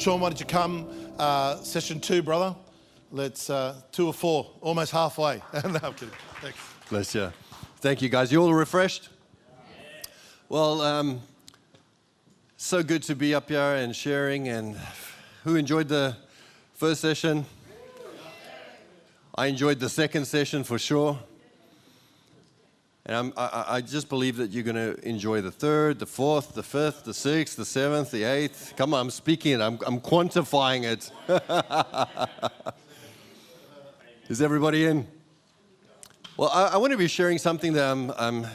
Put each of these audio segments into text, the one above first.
Shaun, why don't you come? Session 2, brother. Let's 2 or 4, almost halfway. No, I'm kidding. Thanks. Bless you. Thank you, guys. You all refreshed? Well, so good to be up here and sharing. And who enjoyed the first session? I enjoyed the second session for sure. And I just believe that you're going to enjoy the third, the fourth, the fifth, the sixth, the seventh, the eighth. Come on, I'm speaking it. I'm quantifying it. Is everybody in? Well, I want to be sharing something that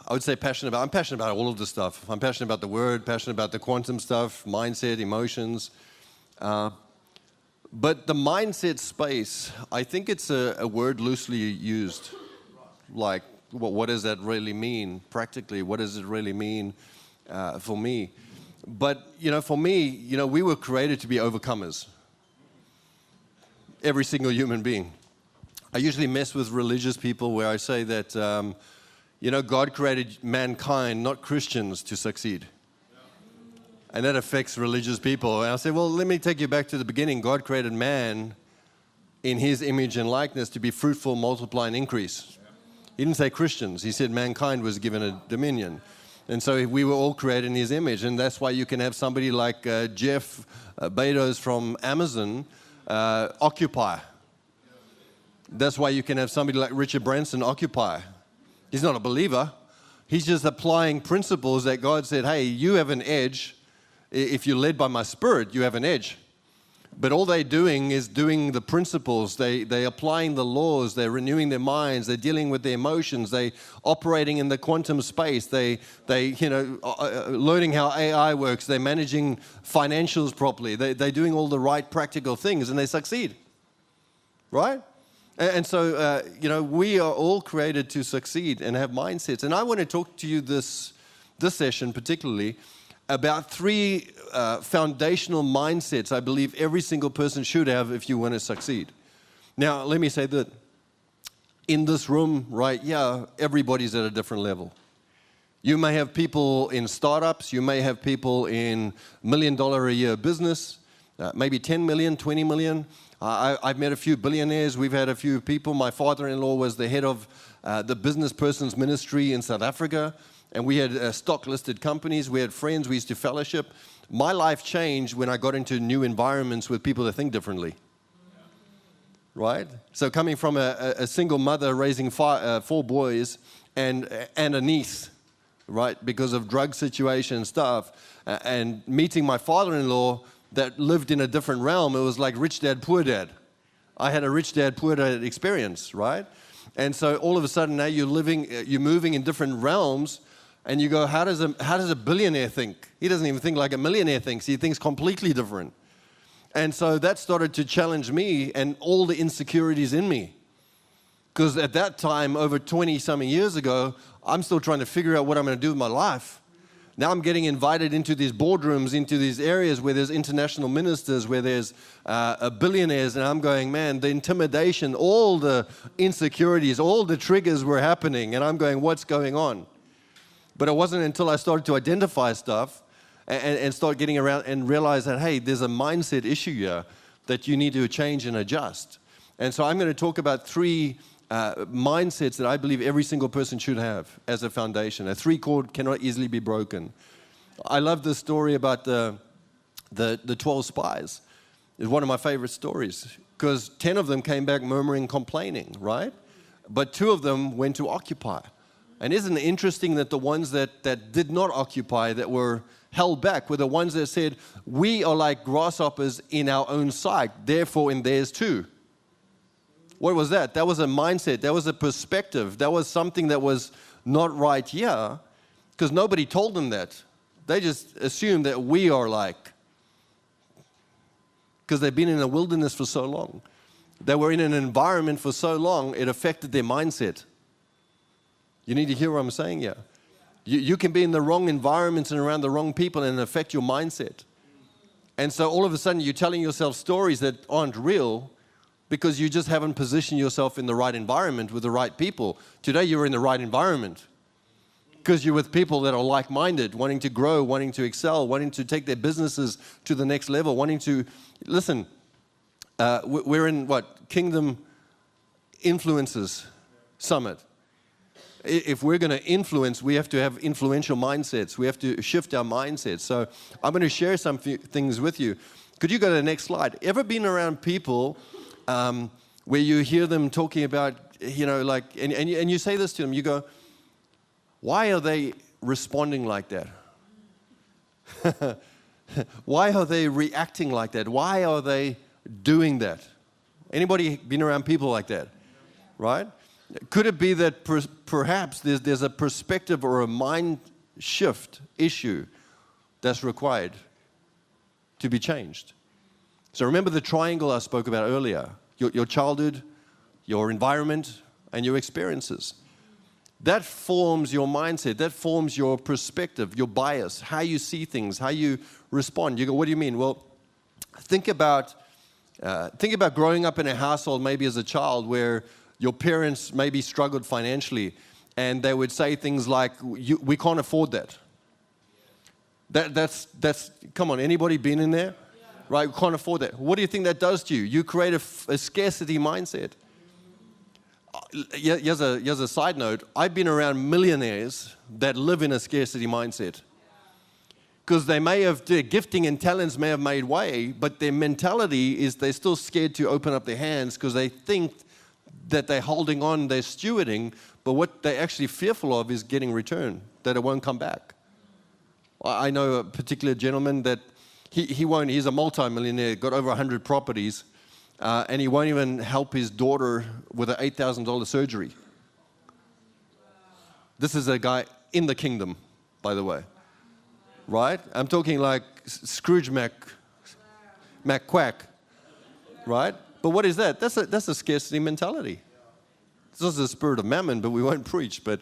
I would say passionate about. I'm passionate about all of this stuff. I'm passionate about the word, passionate about the quantum stuff, mindset, emotions. But the mindset space, I think it's a word loosely used. Like, what does that really mean practically? What does it really mean for me? But, for me, we were created to be overcomers. Every single human being. I usually mess with religious people where I say that, God created mankind, not Christians, to succeed. And that affects religious people. And I say, well, let me take you back to the beginning. God created man in his image and likeness to be fruitful, multiply, and increase. He didn't say Christians. He said mankind was given a dominion. And so we were all created in his image. And that's why you can have somebody like Jeff Bezos from Amazon occupy. That's why you can have somebody like Richard Branson occupy. He's not a believer. He's just applying principles that God said, hey, you have an edge. If you're led by my spirit, you have an edge. But all they're doing is doing the principles. They're applying the laws. They're renewing their minds. They're dealing with their emotions. They're operating in the quantum space. They learning how AI works. They're managing financials properly. They're doing all the right practical things, and they succeed. Right? And so, we are all created to succeed and have mindsets. And I want to talk to you this session particularly about 3 foundational mindsets I believe every single person should have if you want to succeed. Now, let me say that in this room, right, everybody's at a different level. You may have people in startups. You may have people in $1 million a year business, maybe 10 million, 20 million. I've met a few billionaires. We've had a few people. My father-in-law was the head of the business person's ministry in South Africa. And we had stock-listed companies. We had friends. We used to fellowship. My life changed when I got into new environments with people that think differently. Right? So coming from a single mother raising 4 boys and a niece, right, because of drug situation and stuff, and meeting my father-in-law that lived in a different realm, it was like rich dad, poor dad. I had a rich dad, poor dad experience, right? And so all of a sudden now you're moving in different realms. And you go, how does a billionaire think? He doesn't even think like a millionaire thinks. He thinks completely different. And so that started to challenge me and all the insecurities in me. Because at that time, over 20-something years ago, I'm still trying to figure out what I'm going to do with my life. Now I'm getting invited into these boardrooms, into these areas where there's international ministers, where there's billionaires, and I'm going, man, the intimidation, all the insecurities, all the triggers were happening, and I'm going, what's going on? But it wasn't until I started to identify stuff and start getting around and realize that, hey, there's a mindset issue here that you need to change and adjust. And so I'm going to talk about 3 mindsets that I believe every single person should have as a foundation. A 3 chord cannot easily be broken. I love this story about the 12 spies. It's one of my favorite stories because 10 of them came back murmuring, complaining, right? But 2 of them went to occupy. And isn't it interesting that the ones that did not occupy, that were held back, were the ones that said, we are like grasshoppers in our own sight, therefore in theirs too. What was that? That was a mindset. That was a perspective. That was something that was not right here, because nobody told them that. They just assumed that we are like, because they've been in the wilderness for so long. They were in an environment for so long, it affected their mindset. You need to hear what I'm saying here. You can be in the wrong environments and around the wrong people and affect your mindset. And so all of a sudden you're telling yourself stories that aren't real because you just haven't positioned yourself in the right environment with the right people. Today you're in the right environment. because you're with people that are like-minded, wanting to grow, wanting to excel, wanting to take their businesses to the next level, wanting to, listen, we're in Kingdom Influencers Summit. If we're going to influence, we have to have influential mindsets. We have to shift our mindsets. So I'm going to share some things with you. Could you go to the next slide? Ever been around people where you hear them talking about, and you say this to them, you go, why are they responding like that? Why are they reacting like that? Why are they doing that? Anybody been around people like that? Right? Could it be that perhaps there's a perspective or a mind shift issue that's required to be changed? So remember the triangle I spoke about earlier. Your childhood, your environment, and your experiences. That forms your mindset. That forms your perspective, your bias, how you see things, how you respond. You go, what do you mean? Well, think about growing up in a household maybe as a child where your parents maybe struggled financially and they would say things like, we can't afford that. That's come on, anybody been in there? Yeah. Right, we can't afford that. What do you think that does to you? You create a scarcity mindset. Here's a side note. I've been around millionaires that live in a scarcity mindset. Because their gifting and talents may have made way, but their mentality is they're still scared to open up their hands because they think that they're holding on, they're stewarding, but what they're actually fearful of is getting returned, that it won't come back. I know a particular gentleman that he's a multi-millionaire, got over 100 properties, and he won't even help his daughter with an $8,000 surgery. This is a guy in the kingdom, by the way. Right? I'm talking like Scrooge McQuack, right? But what is that? That's a scarcity mentality. This is the spirit of mammon, but we won't preach. But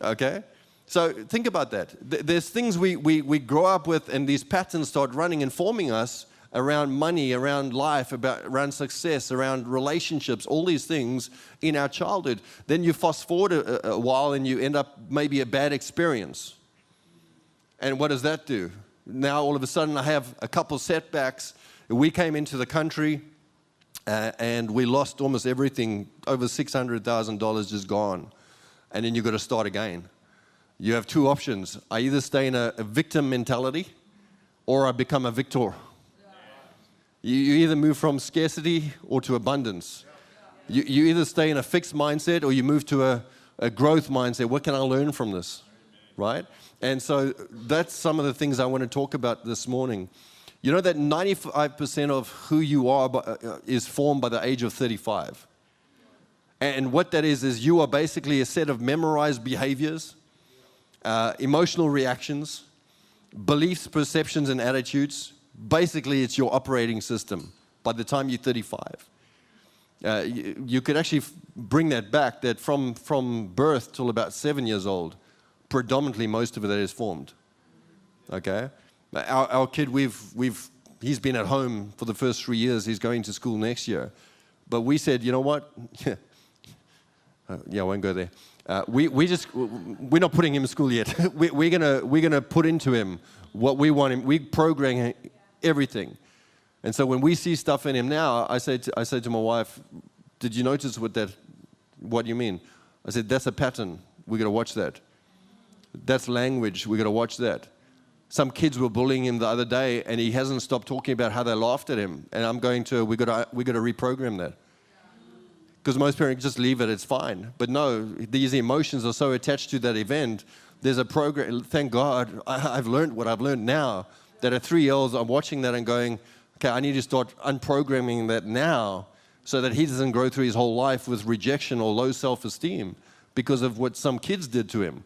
okay, so think about that. There's things we grow up with, and these patterns start running and forming us around money, around life, around success, around relationships, all these things in our childhood. Then you fast forward a while, and you end up maybe a bad experience. And what does that do? Now all of a sudden I have a couple setbacks. We came into the country and we lost almost everything, over $600,000 just gone. And then you've got to start again. You have two options. I either stay in a victim mentality or I become a victor. You either move from scarcity or to abundance. You either stay in a fixed mindset or you move to a growth mindset. What can I learn from this? Right? And so that's some of the things I want to talk about this morning. You know that 95% of who you are is formed by the age of 35. And what that is you are basically a set of memorized behaviors, emotional reactions, beliefs, perceptions, and attitudes. Basically, it's your operating system by the time you're 35. You could actually bring that back, that from birth till about 7 years old, predominantly most of it is formed. Okay? Our kid, he's been at home for the first 3 years. He's going to school next year. But we said, you know what? I won't go there. We're not putting him in school yet. we're gonna put into him what we want him. We program everything. And so when we see stuff in him now, I say to my wife, "Did you notice what do you mean?" I said, "That's a pattern. We got to watch that. That's language. We got to watch that." Some kids were bullying him the other day, and he hasn't stopped talking about how they laughed at him. And I'm going to, we got to reprogram that. Because most parents just leave it, it's fine. But no, these emotions are so attached to that event. There's a program. Thank God, I've learned what I've learned now. That at 3 years, I'm watching that and going, okay, I need to start unprogramming that now, so that he doesn't go through his whole life with rejection or low self-esteem because of what some kids did to him.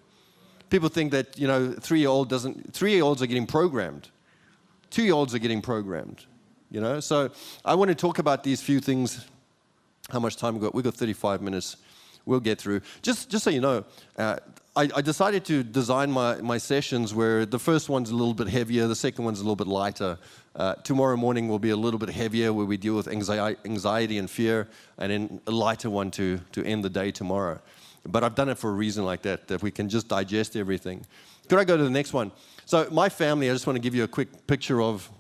People think that, 3-year-olds are getting programmed. 2-year-olds are getting programmed, So I want to talk about these few things. How much time we got? We've got 35 minutes. We'll get through. Just so you know, I decided to design my sessions where the first one's a little bit heavier, the second one's a little bit lighter. Tomorrow morning will be a little bit heavier, where we deal with anxiety and fear, and then a lighter one to end the day tomorrow. But I've done it for a reason like that, that we can just digest everything. Could I go to the next one? So my family, I just want to give you a quick picture of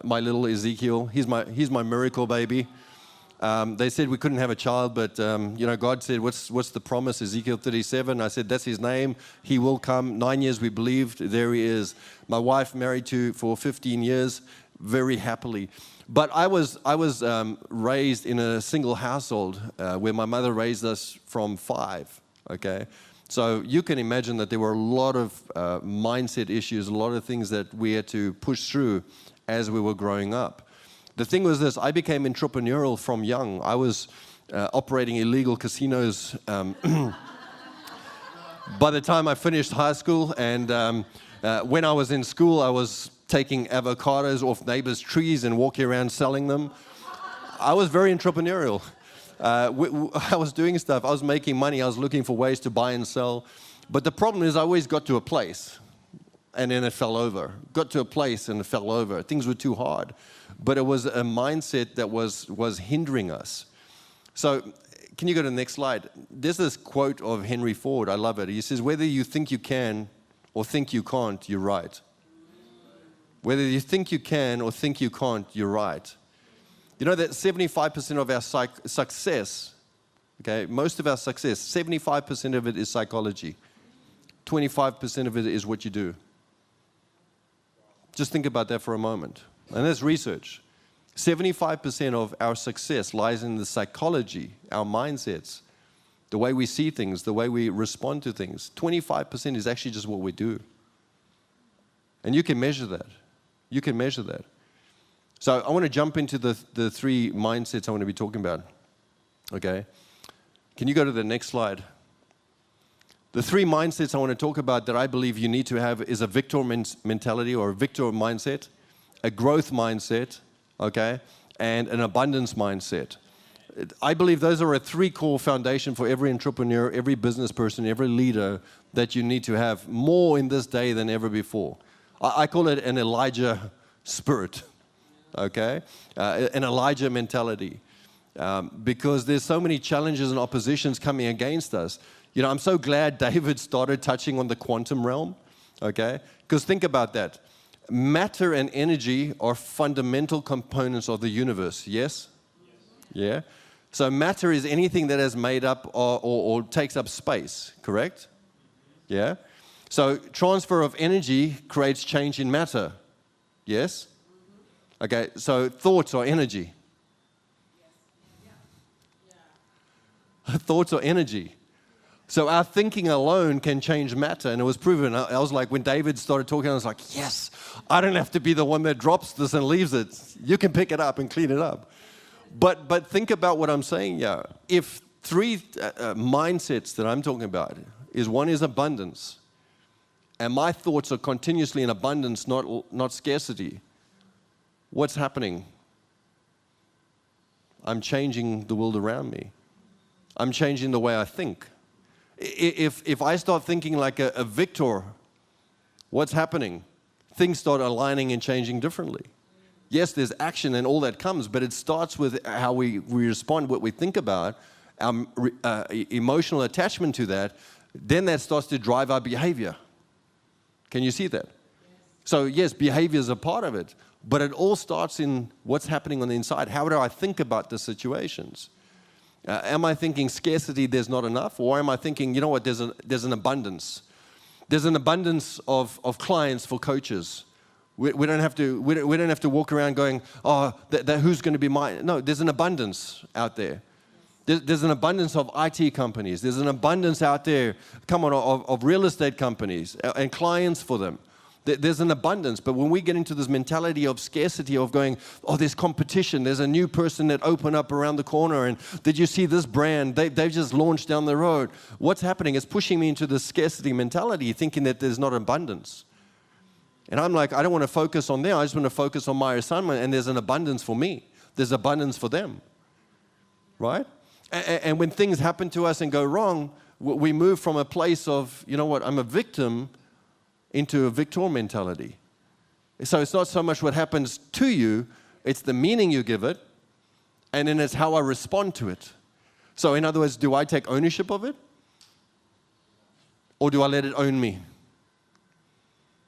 my little Ezekiel. He's my miracle baby. They said we couldn't have a child, but God said, what's the promise? Ezekiel 37. I said, that's his name. He will come. 9 years we believed. There he is. My wife married for 15 years, very happily. But I was raised in a single household where my mother raised us from 5. Okay. So you can imagine that there were a lot of mindset issues, a lot of things that we had to push through as we were growing up. The thing was this, I became entrepreneurial from young. I was operating illegal casinos by the time I finished high school. And when I was in school, I was taking avocados off neighbors' trees and walking around selling them. I was very entrepreneurial. I was doing stuff. I was making money. I was looking for ways to buy and sell. But the problem is I always got to a place and then it fell over. Got to a place and it fell over. Things were too hard. But it was a mindset that was hindering us. So can you go to the next slide? There's this quote of Henry Ford. I love it. He says, whether you think you can or think you can't, you're right. Whether you think you can or think you can't, you're right. You know that 75% of our success, okay, most of our success, 75% of it is psychology. 25% of it is what you do. Just think about that for a moment. And that's research. 75% of our success lies in the psychology, our mindsets, the way we see things, the way we respond to things. 25% is actually just what we do. And you can measure that. You can measure that. So I want to jump into the 3 mindsets I want to be talking about. Okay? Can you go to the next slide? The 3 mindsets I want to talk about that I believe you need to have is a victor mentality or a victor mindset, a growth mindset, okay, and an abundance mindset. I believe those are a 3 core foundation for every entrepreneur, every business person, every leader that you need to have more in this day than ever before. I call it an Elijah spirit. Okay, an Elijah mentality, because there's so many challenges and oppositions coming against us. You know, I'm so glad David started touching on the quantum realm, okay, because think about that. Matter and energy are fundamental components of the universe, yes? Yeah? So matter is anything that is made up or takes up space, correct? Yeah? So transfer of energy creates change in matter, yes? Okay, so thoughts are energy. Thoughts are energy. So our thinking alone can change matter, and it was proven. I was like, when David started talking, I was like, yes, I don't have to be the one that drops this and leaves it. You can pick it up and clean it up. But think about what I'm saying, yeah. If 3 mindsets that I'm talking about is, one is abundance, and my thoughts are continuously in abundance, not scarcity. What's happening? I'm changing the world around me. I'm changing the way I think. If I start thinking like a victor, what's happening? Things start aligning and changing differently. Yes, there's action and all that comes, but it starts with how we respond, what we think about, our emotional attachment to that. Then that starts to drive our behavior. Can you see that? So yes, behavior is a part of it. But it all starts in what's happening on the inside. How do I think about the situations? Am I thinking scarcity, there's not enough? Or am I thinking, you know what, there's an abundance. There's an abundance of clients for coaches. We don't have to walk around going, oh, who's going to be mine? No, there's an abundance out there. There's an abundance of IT companies. There's an abundance out there, of real estate companies and clients for them. There's an abundance, but when we get into this mentality of scarcity, of going, oh, there's competition, there's a new person that opened up around the corner, and did you see this brand? They've just launched down the road. What's happening? It's pushing me into this scarcity mentality, thinking that there's not abundance. And I'm like, I don't want to focus on them. I just want to focus on my assignment, and there's an abundance for me. There's abundance for them, right? And when things happen to us and go wrong, we move from a place of, you know what, I'm a victim, into a victor mentality. So it's not so much what happens to you, it's the meaning you give it, and then it's how I respond to it. So in other words, do I take ownership of it? Or do I let it own me?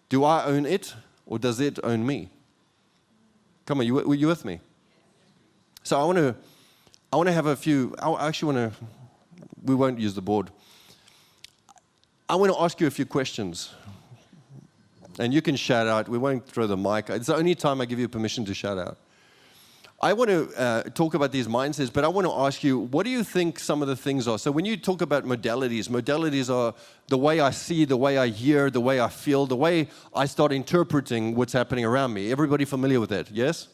Do I own it, or does it own me? Come on, you with me? So I want to have a few. I actually want to. We won't use the board. I want to ask you a few questions, and you can shout out. We won't throw the mic. It's the only time I give you permission to shout out. I want to talk about these mindsets, but I want to ask you, what do you think some of the things are? So when you talk about modalities are the way I see, the way I hear, the way I feel, the way I start interpreting what's happening around me. Everybody familiar with that, yes?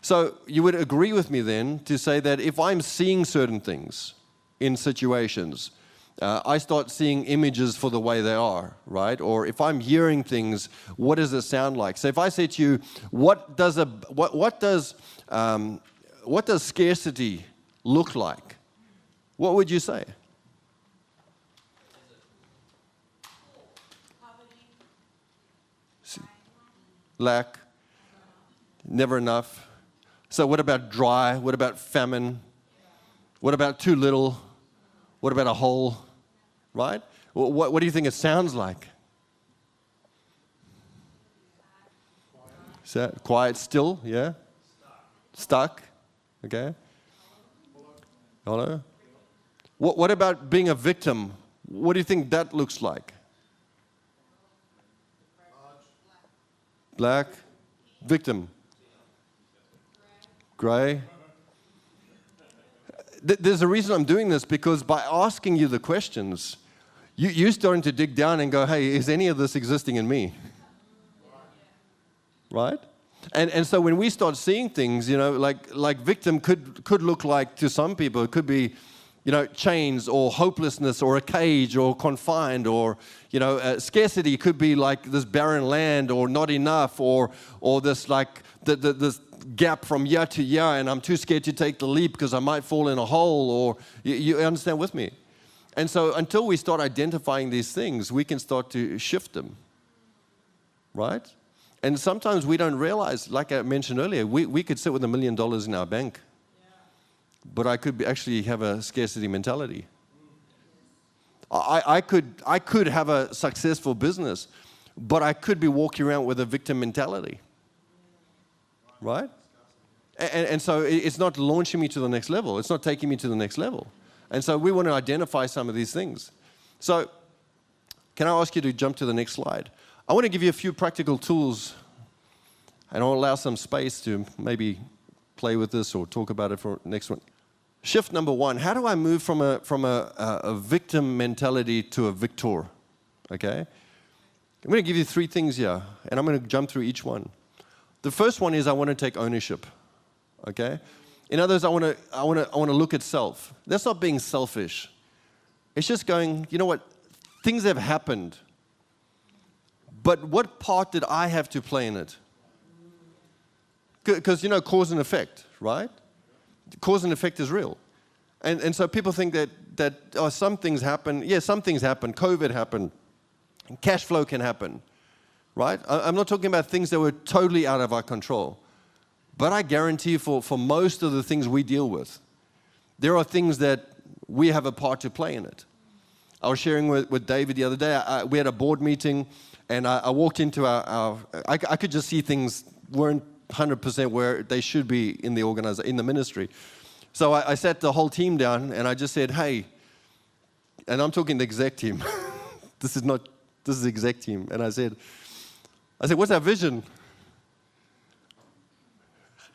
So you would agree with me then to say that if I'm seeing certain things in situations, I start seeing images for the way they are, right? Or if I'm hearing things, what does it sound like? So if I say to you, what does scarcity look like? What would you say? Lack, never enough. So what about dry? What about famine? What about too little? What about a hole? Right? What do you think it sounds like? Quiet, still, yeah? Stuck. Okay. Hello? What about being a victim? What do you think that looks like? Black. Victim. Gray. There's a reason I'm doing this, because by asking you the questions, you're starting to dig down and go, hey, is any of this existing in me? Right? And so when we start seeing things, like victim could look like, to some people, it could be, chains or hopelessness or a cage or confined, or, scarcity could be like this barren land or not enough, or this like this gap from year to year, and I'm too scared to take the leap because I might fall in a hole, or you understand with me? And so until we start identifying these things, we can start to shift them, right? And sometimes we don't realize, like I mentioned earlier, we could sit with $1 million in our bank, but I could actually have a scarcity mentality. I could have a successful business, but I could be walking around with a victim mentality, right? And so it's not launching me to the next level. It's not taking me to the next level. And so we want to identify some of these things. So can I ask you to jump to the next slide? I want to give you a few practical tools, and I'll allow some space to maybe play with this or talk about it for the next one. Shift number one, how do I move from a victim mentality to a victor? Okay? I'm going to give you 3 things here, and I'm going to jump through each one. The first one is I want to take ownership. Okay? In other words, I want to look at self. That's not being selfish. It's just going, you know what? Things have happened. But what part did I have to play in it? Because, cause and effect, right? Cause and effect is real. And so people think that some things happen. Yeah, some things happen. COVID happened. Cash flow can happen, right? I'm not talking about things that were totally out of our control. But I guarantee for most of the things we deal with, there are things that we have a part to play in it. I was sharing with David the other day. We had a board meeting, and I walked into I could just see things weren't 100% where they should be in the organization, in the ministry. So I sat the whole team down, and I just said, hey, and I'm talking the exec team. This is the exec team. And I said, what's our vision?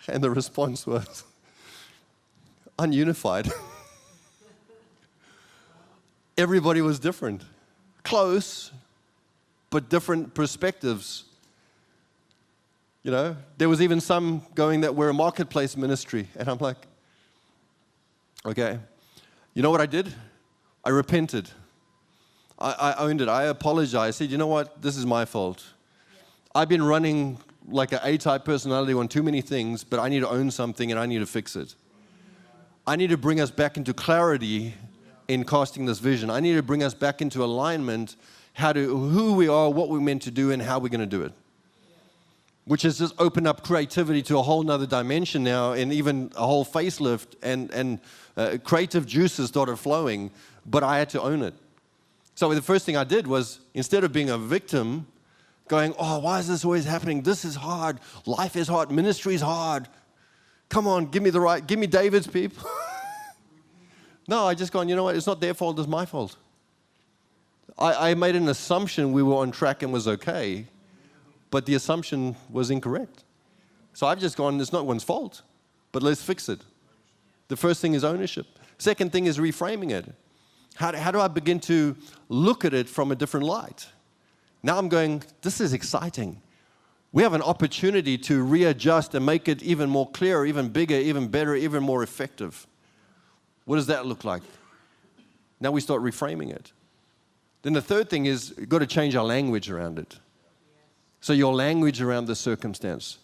And the response was, ununified. Everybody was different. Close, but different perspectives. There was even some going that we're a marketplace ministry. And I'm like, okay. You know what I did? I repented. I owned it. I apologized. I said, you know what? This is my fault. I've been running like an A-type personality on too many things, but I need to own something and I need to fix it. I need to bring us back into clarity in casting this vision. I need to bring us back into alignment, who we are, what we're meant to do, and how we're going to do it. Which has just opened up creativity to a whole nother dimension now, and even a whole facelift, and creative juices started flowing, but I had to own it. So the first thing I did was, instead of being a victim, going, oh, why is this always happening? This is hard. Life is hard. Ministry is hard. Come on, give me David's people. No, I just gone, you know what? It's not their fault, it's my fault. I made an assumption we were on track and was okay, but the assumption was incorrect. So I've just gone, it's not one's fault, but let's fix it. The first thing is ownership. Second thing is reframing it. How do I begin to look at it from a different light? Now I'm going, this is exciting. We have an opportunity to readjust and make it even more clear, even bigger, even better, even more effective. What does that look like? Now we start reframing it. Then the third thing is, you've got to change our language around it. So your language around the circumstance.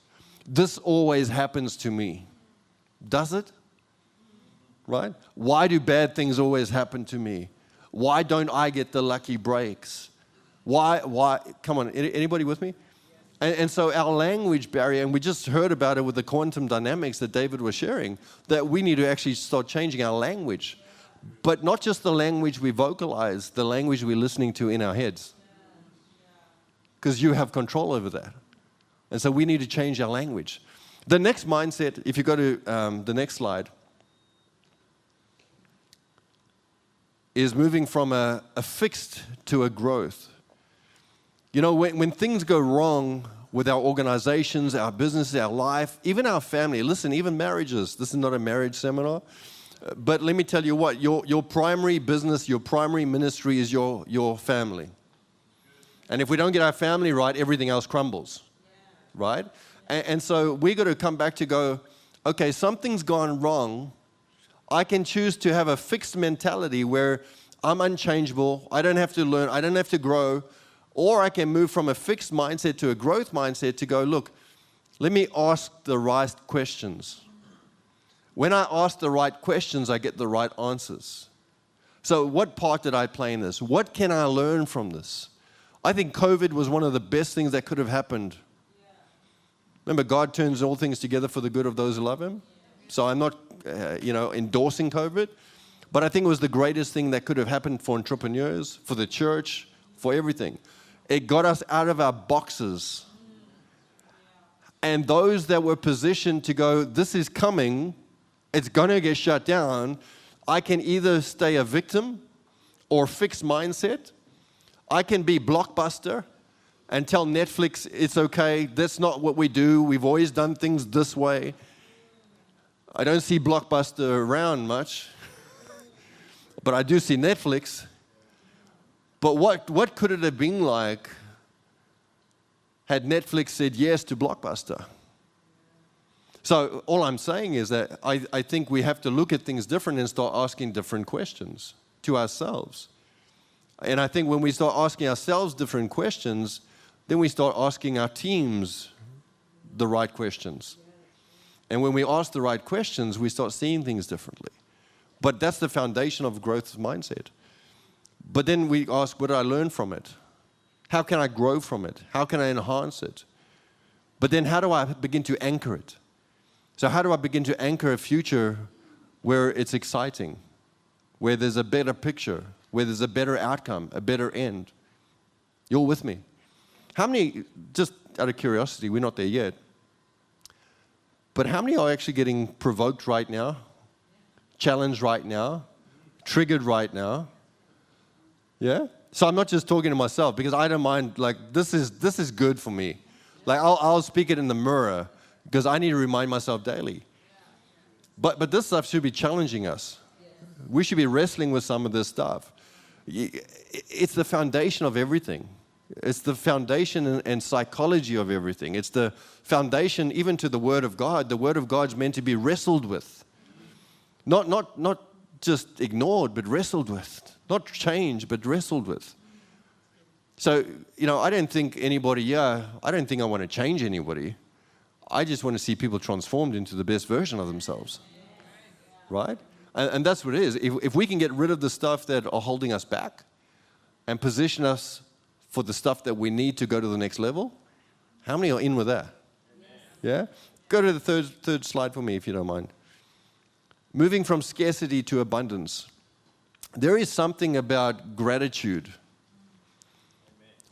This always happens to me. Does it? Right? Why do bad things always happen to me? Why don't I get the lucky breaks? Why? Come on, anybody with me? And so our language barrier, and we just heard about it with the quantum dynamics that David was sharing, that we need to actually start changing our language. But not just the language we vocalize, the language we're listening to in our heads. Because you have control over that. And so we need to change our language. The next mindset, if you go to the next slide, is moving from a fixed to a growth. You know, when things go wrong with our organizations, our businesses, our life, even our family, listen, even marriages, this is not a marriage seminar, but let me tell you what, your primary business, your primary ministry is your family. And if we don't get our family right, everything else crumbles, right? And so we got to come back to go, okay, something's gone wrong. I can choose to have a fixed mentality where I'm unchangeable, I don't have to learn, I don't have to grow, or I can move from a fixed mindset to a growth mindset to go, look, let me ask the right questions. When I ask the right questions, I get the right answers. So what part did I play in this? What can I learn from this? I think COVID was one of the best things that could have happened. Remember, God turns all things together for the good of those who love Him. So I'm not, endorsing COVID, but I think it was the greatest thing that could have happened for entrepreneurs, for the church, for everything. It got us out of our boxes. And those that were positioned to go, this is coming, it's going to get shut down, I can either stay a victim or fixed mindset. I can be Blockbuster and tell Netflix it's okay, that's not what we do, we've always done things this way. I don't see Blockbuster around much, but I do see Netflix. But what could it have been like had Netflix said yes to Blockbuster? So all I'm saying is that I think we have to look at things different and start asking different questions to ourselves. And I think when we start asking ourselves different questions, then we start asking our teams the right questions. And when we ask the right questions, we start seeing things differently. But that's the foundation of growth mindset. But then we ask, what did I learn from it? How can I grow from it? How can I enhance it? But then how do I begin to anchor it? So how do I begin to anchor a future where it's exciting, where there's a better picture, where there's a better outcome, a better end? You're with me? How many, just out of curiosity, we're not there yet, but how many are actually getting provoked right now, challenged right now, triggered right now? Yeah? So I'm not just talking to myself, because I don't mind, like, this is good for me. Like, I'll speak it in the mirror, because I need to remind myself daily. But this stuff should be challenging us. We should be wrestling with some of this stuff. It's the foundation of everything. It's the foundation and psychology of everything. It's the foundation even to the Word of God. The Word of God's meant to be wrestled with. Not just ignored, but wrestled with. Not changed, but wrestled with. So, I don't think I don't think I want to change anybody. I just want to see people transformed into the best version of themselves. Right? And that's what it is. If we can get rid of the stuff that are holding us back and position us for the stuff that we need to go to the next level, how many are in with that? Yeah? Go to the third slide for me, if you don't mind. Moving from scarcity to abundance. There is something about gratitude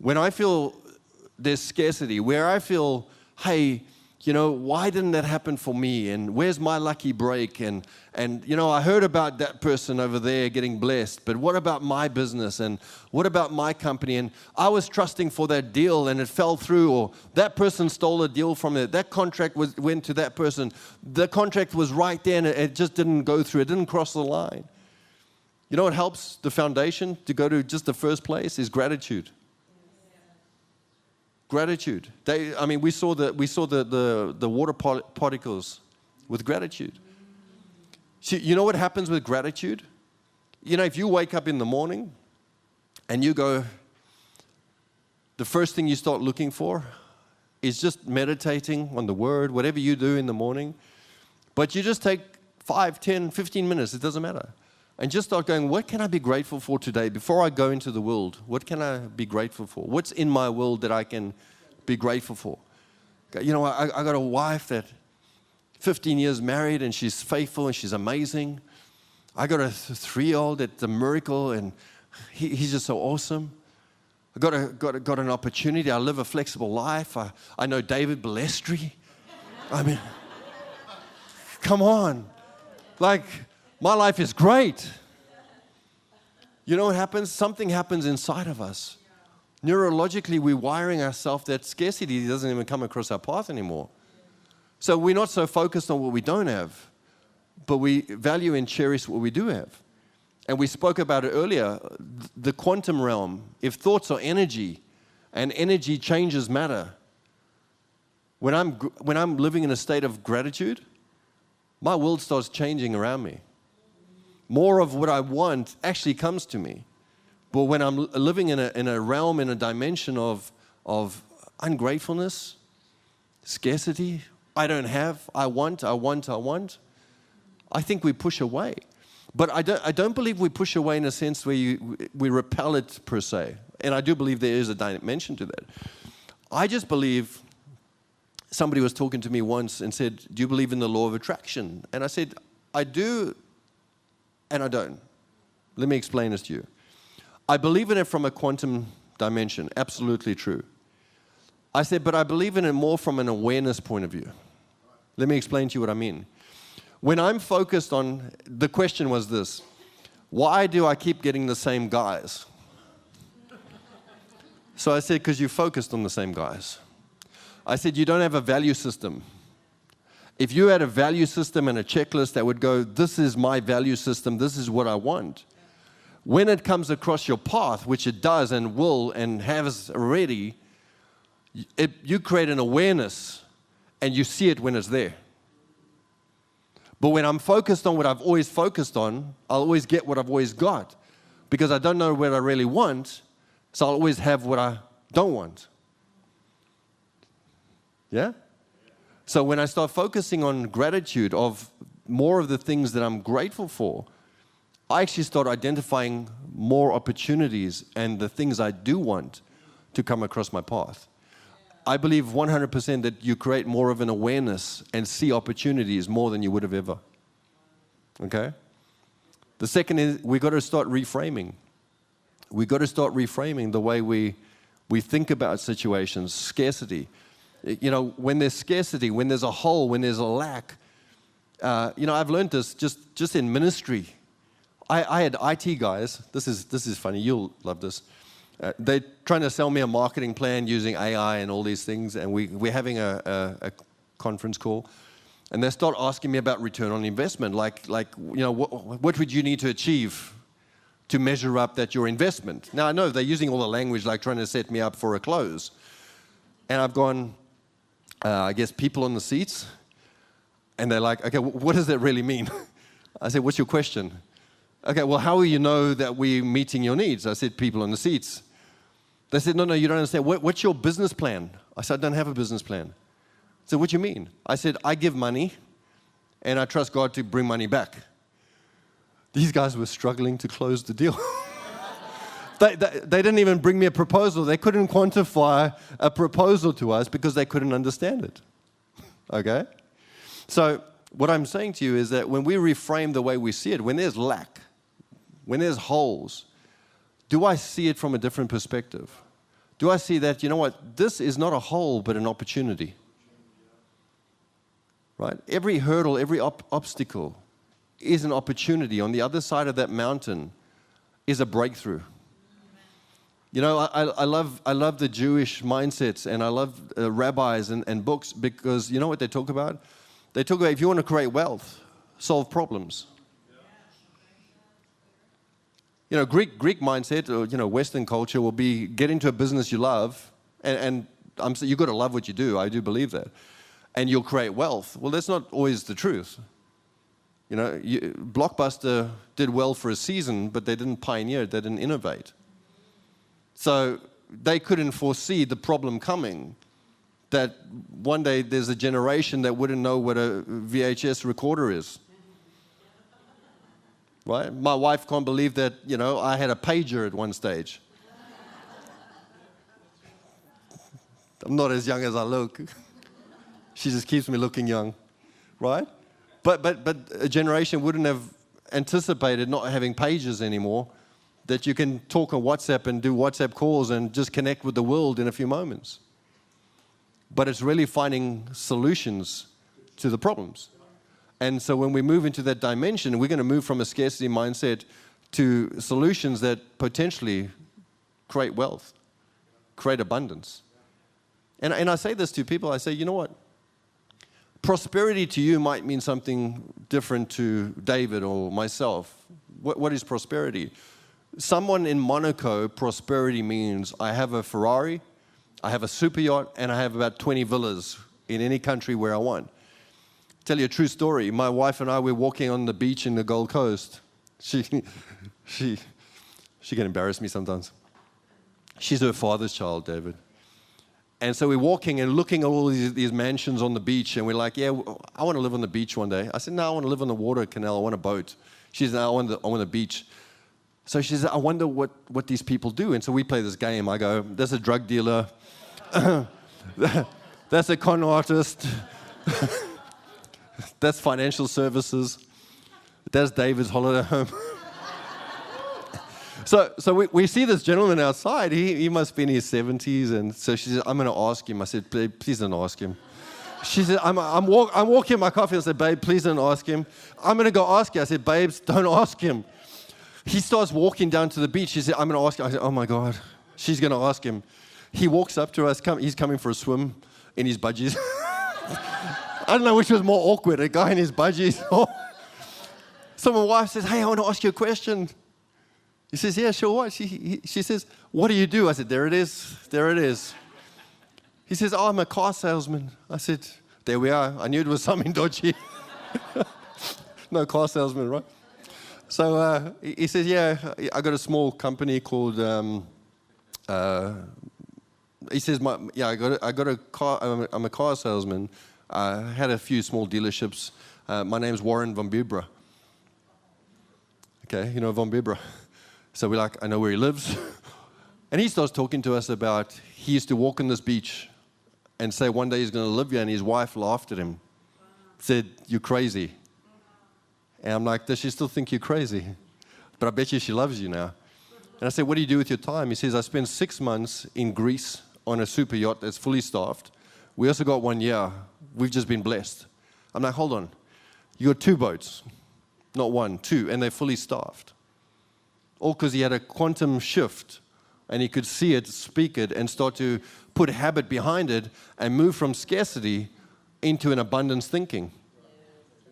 when I feel there's scarcity, where I feel, hey, why didn't that happen for me? And where's my lucky break? And I heard about that person over there getting blessed, but what about my business? And what about my company? And I was trusting for that deal and it fell through, or that person stole a deal from it. That contract went to that person. The contract was right there and it just didn't go through. It didn't cross the line. You know what helps the foundation to go to just the first place is gratitude. Gratitude. We saw the water particles with gratitude. See, you know what happens with gratitude? If you wake up in the morning and you go, the first thing you start looking for is just meditating on the word, whatever you do in the morning, but you just take 5, 10, 15 minutes, it doesn't matter, and just start going, what can I be grateful for today? Before I go into the world, what can I be grateful for? What's in my world that I can be grateful for? I got a wife that 15 years married and she's faithful and she's amazing. I got a 3-year-old that's a miracle and he's just so awesome. I got an opportunity. I live a flexible life. I know David Balestri. Come on. My life is great. You know what happens? Something happens inside of us. Neurologically, we're wiring ourselves that scarcity doesn't even come across our path anymore. So we're not so focused on what we don't have, but we value and cherish what we do have. And we spoke about it earlier, the quantum realm. If thoughts are energy, and energy changes matter, when I'm living in a state of gratitude, my world starts changing around me. More of what I want actually comes to me. But when I'm living in a realm, in a dimension of ungratefulness, scarcity, I don't have, I want, I think we push away. But I don't believe we push away in a sense where we repel it per se. And I do believe there is a dimension to that. I just believe, somebody was talking to me once and said, do you believe in the law of attraction? And I said, I do and I don't. Let me explain this to you. I believe in it from a quantum dimension, absolutely true. I said, but I believe in it more from an awareness point of view. Let me explain to you what I mean. When I'm focused on, the question was this, why do I keep getting the same guys? So I said, because you focused on the same guys. I said, you don't have a value system. If you had a value system and a checklist that would go, this is my value system, this is what I want. When it comes across your path, which it does and will and has already, you create an awareness and you see it when it's there. But when I'm focused on what I've always focused on, I'll always get what I've always got. Because I don't know what I really want, so I'll always have what I don't want. Yeah? So when I start focusing on gratitude of more of the things that I'm grateful for, I actually start identifying more opportunities and the things I do want to come across my path. I believe 100% that you create more of an awareness and see opportunities more than you would have ever. Okay? The second is we've got to start reframing. We've got to start reframing the way we think about situations, scarcity. When there's scarcity, when there's a hole, when there's a lack, I've learned this just in ministry. I had IT guys. This is funny. You'll love this. They're trying to sell me a marketing plan using AI and all these things, and we're having a conference call, and they start asking me about return on investment. What would you need to achieve to measure up that your investment? Now I know they're using all the language like trying to set me up for a close, and I've gone, I guess people on the seats, and they're like, okay, what does that really mean? I said, what's your question? Okay, well, how will you know that we're meeting your needs? I said, people on the seats. They said, no, you don't understand. What's your business plan? I said, I don't have a business plan. I said, what do you mean? I said, I give money, and I trust God to bring money back. These guys were struggling to close the deal. They didn't even bring me a proposal. They couldn't quantify a proposal to us because they couldn't understand it. Okay? So what I'm saying to you is that when we reframe the way we see it, when there's lack, when there's holes, do I see it from a different perspective? Do I see that, you know what, this is not a hole, but an opportunity? Right? Every hurdle, every obstacle is an opportunity. On the other side of that mountain is a breakthrough. You know, I love the Jewish mindsets, and I love rabbis and books, because you know what they talk about? They talk about, if you want to create wealth, solve problems. You know, Greek mindset, or, you know, Western culture will be get into a business you love, and you've got to love what you do. I do believe that. And you'll create wealth. Well, that's not always the truth. You know, Blockbuster did well for a season, but they didn't pioneer, they didn't innovate. So they couldn't foresee the problem coming, that one day there's a generation that wouldn't know what a VHS recorder is. Right? My wife can't believe that, you know, I had a pager at one stage. I'm not as young as I look. She just keeps me looking young, right? But a generation wouldn't have anticipated not having pages anymore, that you can talk on WhatsApp and do WhatsApp calls and just connect with the world in a few moments. But it's really finding solutions to the problems. And so when we move into that dimension, we're going to move from a scarcity mindset to solutions that potentially create wealth, create abundance. And I say this to people, I say, you know what? Prosperity to you might mean something different to David or myself. What is prosperity? Someone in Monaco, prosperity means I have a Ferrari, I have a super yacht, and I have about 20 villas in any country where I want. Tell you a true story. My wife and I were walking on the beach in the Gold Coast. She can embarrass me sometimes. She's her father's child, David. And so we're walking and looking at all these mansions on the beach, and we're like, yeah, I want to live on the beach one day. I said, no, I want to live on the water canal. I want a boat. She said, no, I want the beach. So she said, I wonder what these people do. And so we play this game. I go, there's a drug dealer. That's a con artist. That's financial services. That's David's holiday home. So we see this gentleman outside. He must be in his 70s. And so she said, I'm going to ask him. I said, babe, please don't ask him. She said, I'm walking my coffee. I said, babe, please don't ask him. I'm going to go ask him. I said, babes, don't ask him. He starts walking down to the beach. She said, I'm going to ask him. I said, oh, my God. She's going to ask him. He walks up to us. He's coming for a swim in his budgies. I don't know which was more awkward, a guy in his budgies. So my wife says, hey, I want to ask you a question. He says, yeah, sure, what? She says, what do you do? I said, there it is. There it is. He says, oh, I'm a car salesman. I said, there we are. I knew it was something dodgy. No car salesman, right? So he says, yeah, I got a small company called, he says, I got a car, I'm a car salesman. I had a few small dealerships. My name's Warren Van Bubra. Okay, you know Van Bubra. So we're like, I know where he lives. And he starts talking to us about, he used to walk on this beach and say one day he's going to live here, and his wife laughed at him. Said, you're crazy. And I'm like, does she still think you're crazy? But I bet you she loves you now. And I said, what do you do with your time? He says, I spent 6 months in Greece on a super yacht that's fully staffed. We also got 1 year. We've just been blessed. I'm like, hold on. You got 2 boats. Not 1, 2. And they're fully staffed. All because he had a quantum shift. And he could see it, speak it, and start to put habit behind it and move from scarcity into an abundance thinking.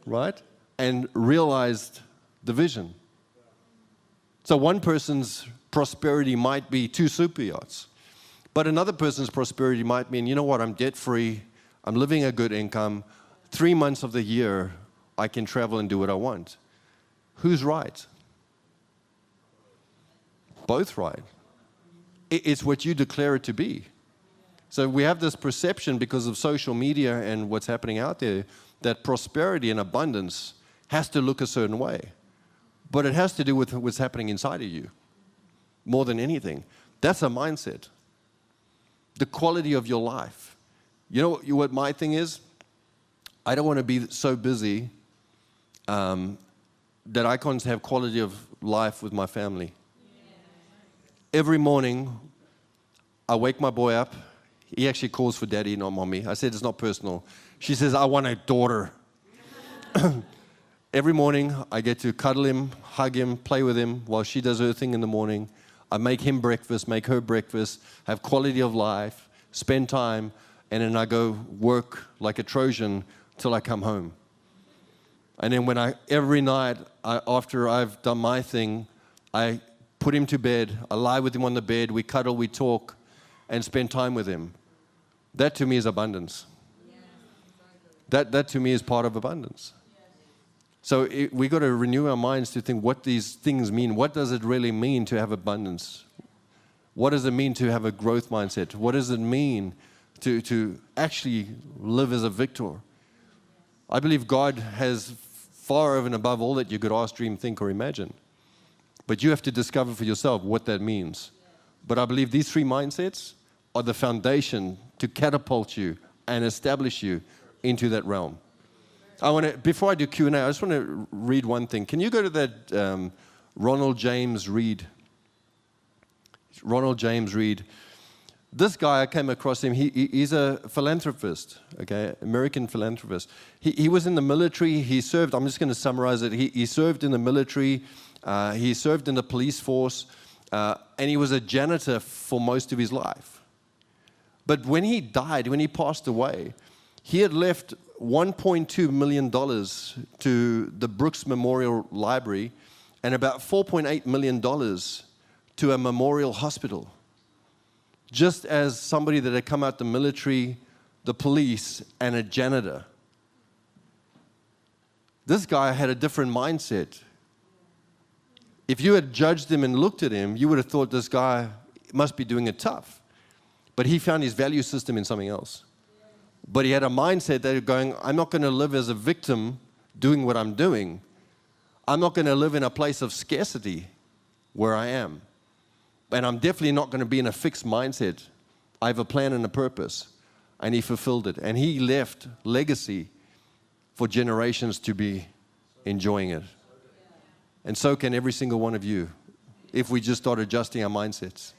Right? And realized the vision. So one person's prosperity might be 2 super yachts. But another person's prosperity might mean, you know what, I'm debt-free, I'm living a good income, 3 months of the year, I can travel and do what I want. Who's right? Both right. It's what you declare it to be. So we have this perception because of social media and what's happening out there that prosperity and abundance has to look a certain way. But it has to do with what's happening inside of you more than anything. That's a mindset. The quality of your life. You know what my thing is? I don't want to be so busy that I can't have quality of life with my family. Every morning, I wake my boy up. He actually calls for daddy, not mommy. I said, it's not personal. She says, I want a daughter. Every morning, I get to cuddle him, hug him, play with him while she does her thing in the morning. I make him breakfast, make her breakfast, have quality of life, spend time, and then I go work like a Trojan till I come home. And then every night, after I've done my thing, I put him to bed, I lie with him on the bed, we cuddle, we talk, and spend time with him. That to me is abundance. That to me is part of abundance. So we got to renew our minds to think what these things mean. What does it really mean to have abundance? What does it mean to have a growth mindset? What does it mean to actually live as a victor? I believe God has far over and above all that you could ask, dream, think, or imagine. But you have to discover for yourself what that means. But I believe these three mindsets are the foundation to catapult you and establish you into that realm. Before I do Q&A, I just want to read one thing. Can you go to that Ronald James Reed? Ronald James Reed. This guy, I came across him. He's a philanthropist, okay, American philanthropist. He was in the military. He served, I'm just going to summarize it. He served in the military. He served in the police force. And he was a janitor for most of his life. But when he died, when he passed away, he had left $1.2 million to the Brooks Memorial Library and about $4.8 million to a memorial hospital. Just as somebody that had come out the military, the police, and a janitor. This guy had a different mindset. If you had judged him and looked at him, you would have thought this guy must be doing it tough. But he found his value system in something else. But he had a mindset that going, I'm not going to live as a victim doing what I'm doing. I'm not going to live in a place of scarcity where I am. And I'm definitely not going to be in a fixed mindset. I have a plan and a purpose. And he fulfilled it. And he left legacy for generations to be enjoying it. And so can every single one of you if we just start adjusting our mindsets.